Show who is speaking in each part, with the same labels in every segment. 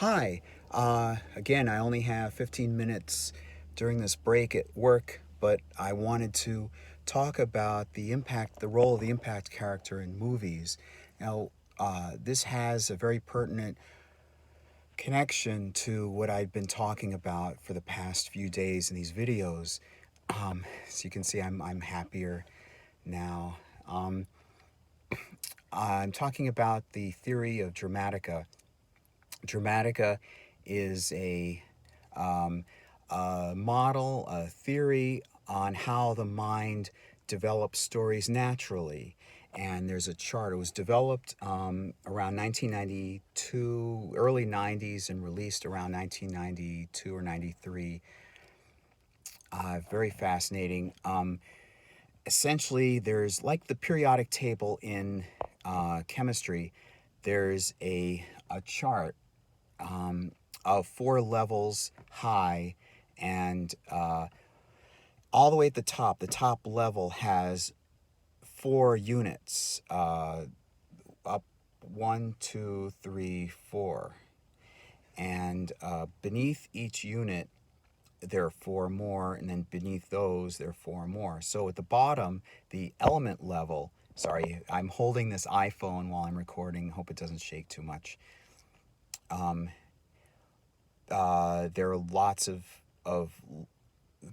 Speaker 1: Hi. Again, I only have 15 minutes during this break at work, but I wanted to talk about the role of the impact character in movies. Now, this has a very pertinent connection to what I've been talking about for the past few days in these videos. As you can see, I'm happier now. I'm talking about the theory of dramatica. Dramatica is um, a model, a theory on how the mind develops stories naturally. And there's a chart. It was developed around 1992, early 90s, and released around 1992 or 93. Very fascinating. Essentially, there's like the periodic table in chemistry, there's a chart of four levels high, and all the way at the top level has four units, up one, two, three, four. And beneath each unit, there are four more, and then beneath those, there are four more. So at the bottom, the element level, sorry, I'm holding this iPhone while I'm recording, hope it doesn't shake too much. There are lots of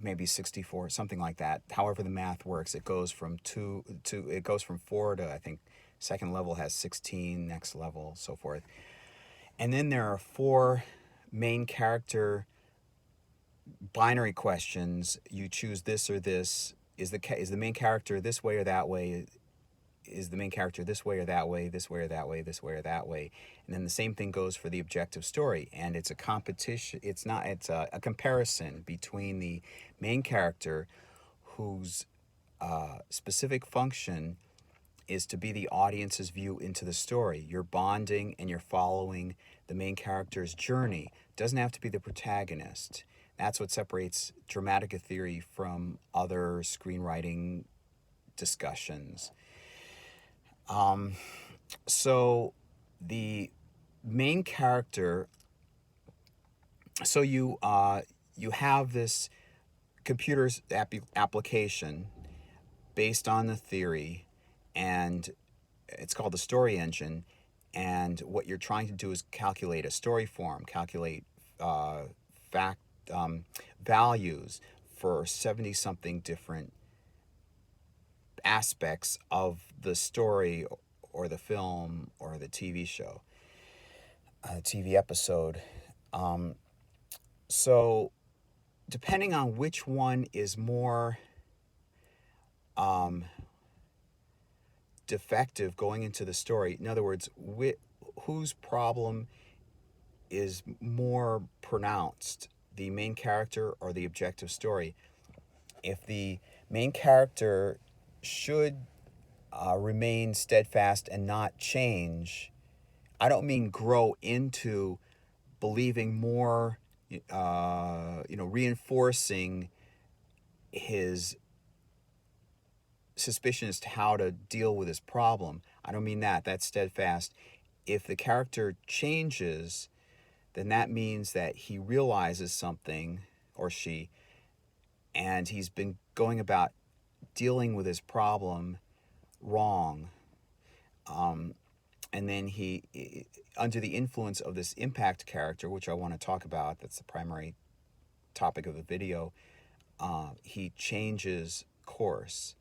Speaker 1: maybe 64, something like that. However the math works, it goes from it goes from 4 to, I think, second level has 16, next level, so forth. And then there are four main character binary questions. You choose this or this. Is the main character this way or that way? Is the main character this way or that way, this way or that way, this way or that way? And then the same thing goes for the objective story. And it's a competition. It's a comparison between the main character, whose specific function is to be the audience's view into the story. You're bonding and you're following the main character's journey. It doesn't have to be the protagonist. That's what separates dramatic theory from other screenwriting discussions. So the main character, so you have this computer's application based on the theory, and it's called the story engine. And what you're trying to do is calculate a story form, calculate fact values for 70 something different aspects of the story or the film or the TV show, TV episode. So, depending on which one is more defective going into the story, in other words, whose problem is more pronounced, the main character or the objective story? If the main character should remain steadfast and not change, I don't mean grow into believing more, reinforcing his suspicion as to how to deal with his problem. I don't mean that. That's steadfast. If the character changes, then that means that he realizes something, or she, and he's been going about dealing with his problem wrong. And then under the influence of this impact character, which I want to talk about, that's the primary topic of the video, he changes course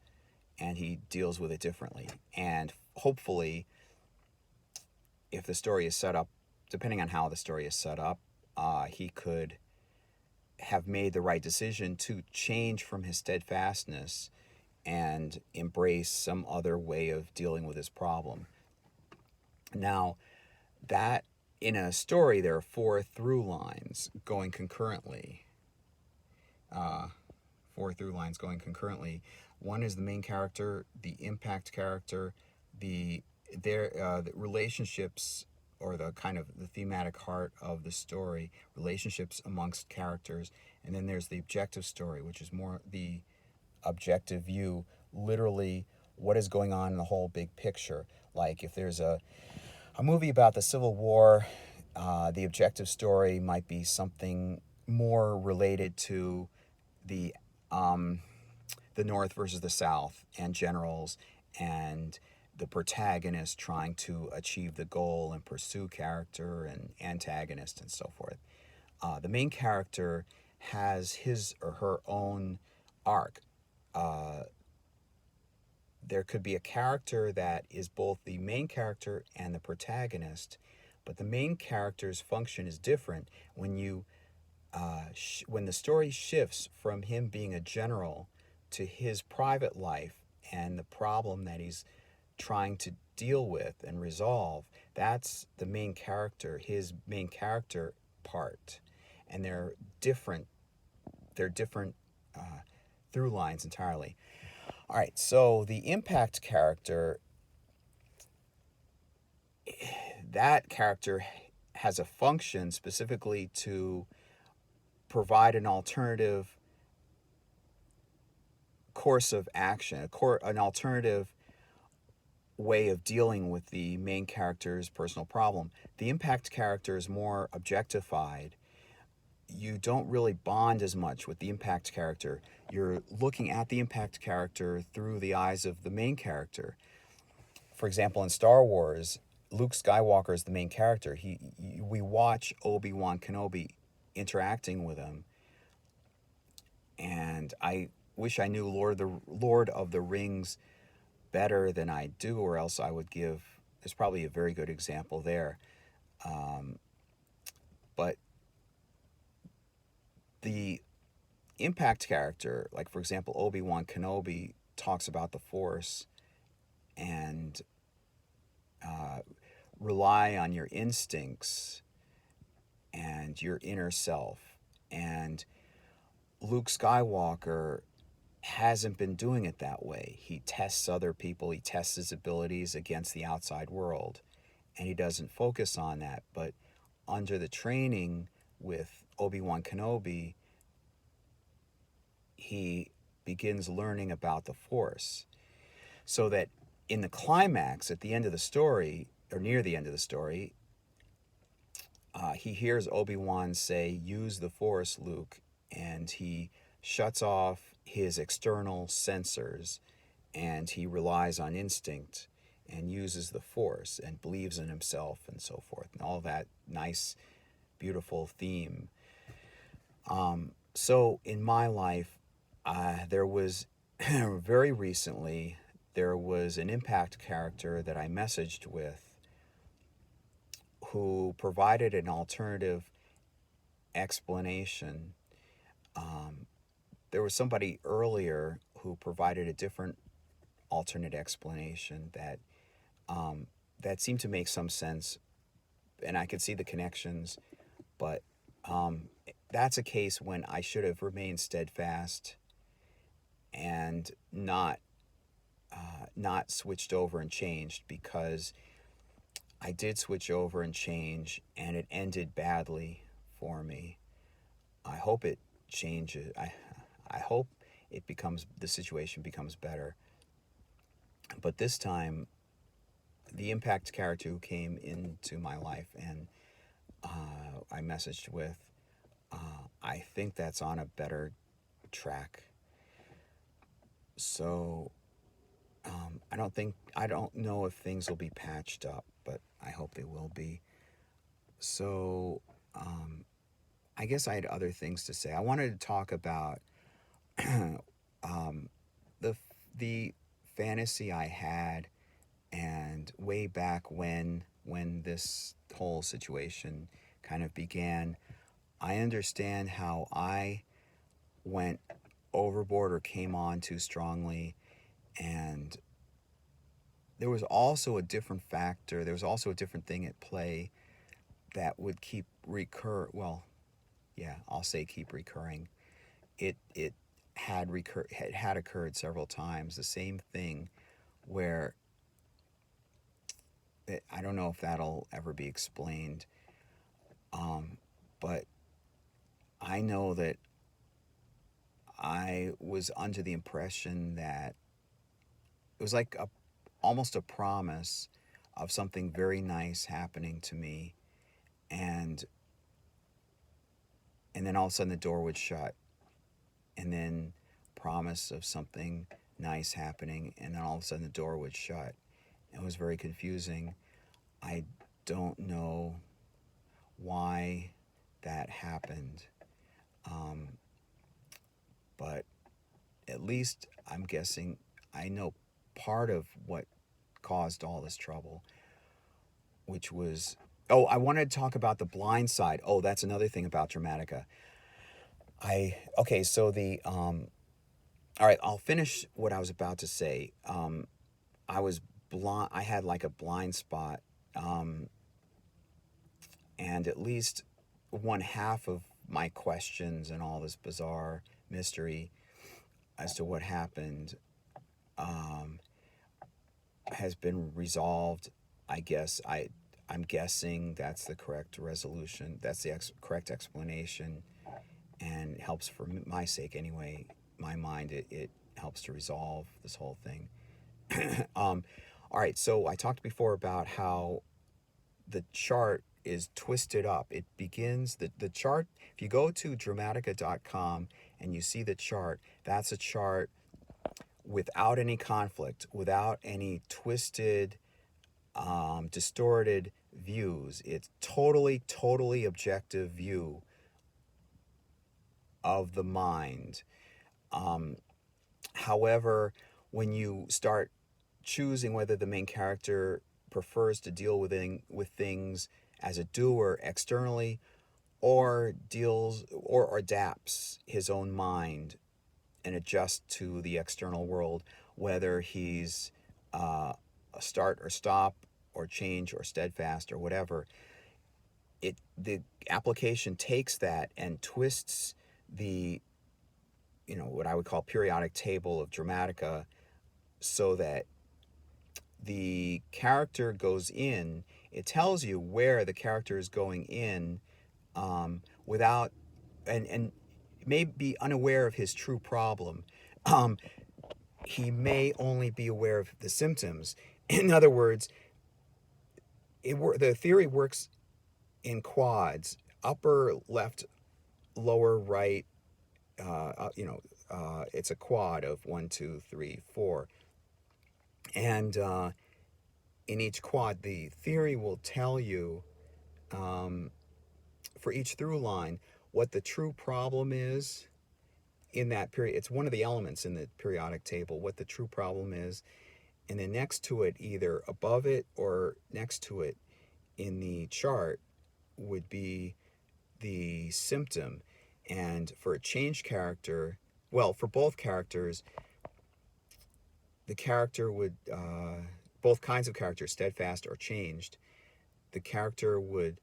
Speaker 1: and he deals with it differently. And hopefully, if the story is set up, depending on how the story is set up, he could have made the right decision to change from his steadfastness and embrace some other way of dealing with his problem. Now, that in a story, there are four through lines going concurrently. Four through lines going concurrently. One is the main character, the impact character, the relationships, or the kind of the thematic heart of the story, relationships amongst characters, and then there's the objective story, which is more the objective view, literally what is going on in the whole big picture. Like if there's a movie about the Civil War, The objective story might be something more related to the um, the North versus the South and generals and the protagonist trying to achieve the goal and pursue character and antagonist and so forth. The main character has his or her own arc. Uh, there could be a character that is both the main character and the protagonist, but the main character's function is different when when the story shifts from him being a general to his private life and the problem that he's trying to deal with and resolve. That's the main character, his main character part, and different. They're different through lines entirely. All right, so the impact character, that character has a function specifically to provide an alternative course of action, an alternative way of dealing with the main character's personal problem. The impact character is more objectified. You don't really bond as much with the impact character. You're looking at the impact character through the eyes of the main character. For example, in Star Wars, Luke Skywalker is the main character. We watch Obi-Wan Kenobi interacting with him, and I wish I knew Lord of the Rings better than I do, or else I would give. There's probably a very good example there, but the impact character, like for example, Obi-Wan Kenobi talks about the Force and rely on your instincts and your inner self. And Luke Skywalker hasn't been doing it that way. He tests other people, he tests his abilities against the outside world, and he doesn't focus on that. But under the training with Obi-Wan Kenobi, he begins learning about the Force. So that in the climax, at the end of the story, or near the end of the story, he hears Obi-Wan say, "Use the Force, Luke," and he shuts off his external sensors and he relies on instinct and uses the Force and believes in himself and so forth, and all that nice, beautiful theme. So in my life, there was very recently, there was an impact character that I messaged with who provided an alternative explanation. There was somebody earlier who provided a different alternate explanation that seemed to make some sense, and I could see the connections, but that's a case when I should have remained steadfast and not switched over and changed, because I did switch over and change and it ended badly for me. I hope it changes. I hope the situation becomes better. But this time, the impact character who came into my life and I messaged with, I think that's on a better track. So I don't know if things will be patched up, but I hope they will be. So I guess I had other things to say. I wanted to talk about the the fantasy I had, and way back when this whole situation kind of began. I understand how I went overboard or came on too strongly, and there was also a different factor. There was also a different thing at play that would keep recur. Well, yeah, I'll say keep recurring. It had occurred several times. The same thing, where I don't know if that'll ever be explained, but I know that I was under the impression that it was like almost a promise of something very nice happening to me, and then all of a sudden the door would shut, and then promise of something nice happening, and then all of a sudden the door would shut. It was very confusing. I don't know why that happened, but at least I'm guessing I know part of what caused all this trouble, which was, oh, I wanted to talk about the blind side. Oh, that's another thing about Dramatica. Okay, so all right, I'll finish what I was about to say. I was blind, I had like a blind spot, and at least one half of my questions and all this bizarre mystery as to what happened has been resolved. I guess I'm guessing that's the correct resolution. That's the correct explanation, and helps for my sake anyway. My mind, it helps to resolve this whole thing. All right, so I talked before about how the chart is twisted up. It begins, the chart, if you go to Dramatica.com and you see the chart, that's a chart without any conflict, without any twisted, distorted views. It's totally objective view of the mind. However, when you start choosing whether the main character prefers to deal with things as a doer externally, or deals or adapts his own mind and adjusts to the external world, whether he's a start or stop or change or steadfast or whatever, the application takes that and twists the, what I would call periodic table of Dramatica, so that the character goes in. It tells you where the character is going in, without, and may be unaware of his true problem. He may only be aware of the symptoms. In other words, the theory works in quads: upper left, lower right. It's a quad of 1, 2, 3, 4, and in each quad, the theory will tell you, for each through line, what the true problem is in that period. It's one of the elements in the periodic table, what the true problem is. And then next to it, either above it or next to it in the chart, would be the symptom. And for a change character, well, for both characters, the character would, both kinds of characters, steadfast or changed, the character would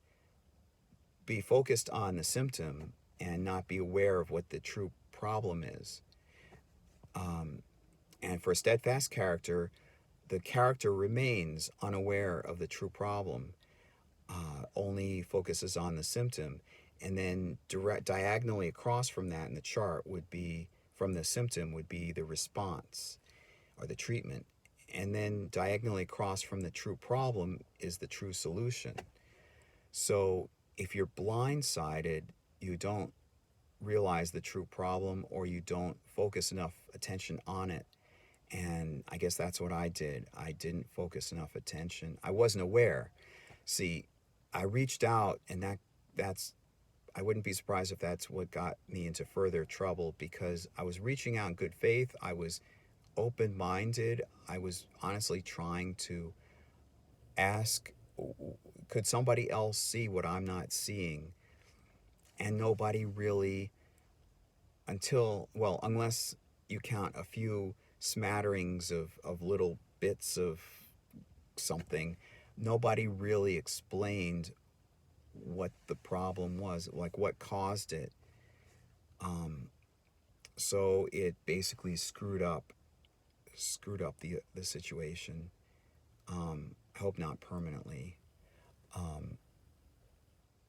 Speaker 1: be focused on the symptom and not be aware of what the true problem is. And for a steadfast character, the character remains unaware of the true problem, only focuses on the symptom. And then diagonally across from that in the chart would be, from the symptom, would be the response or the treatment. And then diagonally across from the true problem is the true solution. So if you're blindsided, you don't realize the true problem, or you don't focus enough attention on it. And I guess that's what I did. I didn't focus enough attention. I wasn't aware. See, I reached out, and that's I wouldn't be surprised if that's what got me into further trouble, because I was reaching out in good faith. I was open-minded. I was honestly trying to ask, could somebody else see what I'm not seeing? And nobody really, unless you count a few smatterings of little bits of something, nobody really explained what the problem was, like what caused it. So it basically screwed up the situation. I hope not permanently.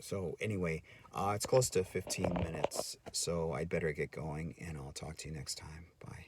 Speaker 1: So anyway, it's close to 15 minutes, so I'd better get going, and I'll talk to you next time. Bye.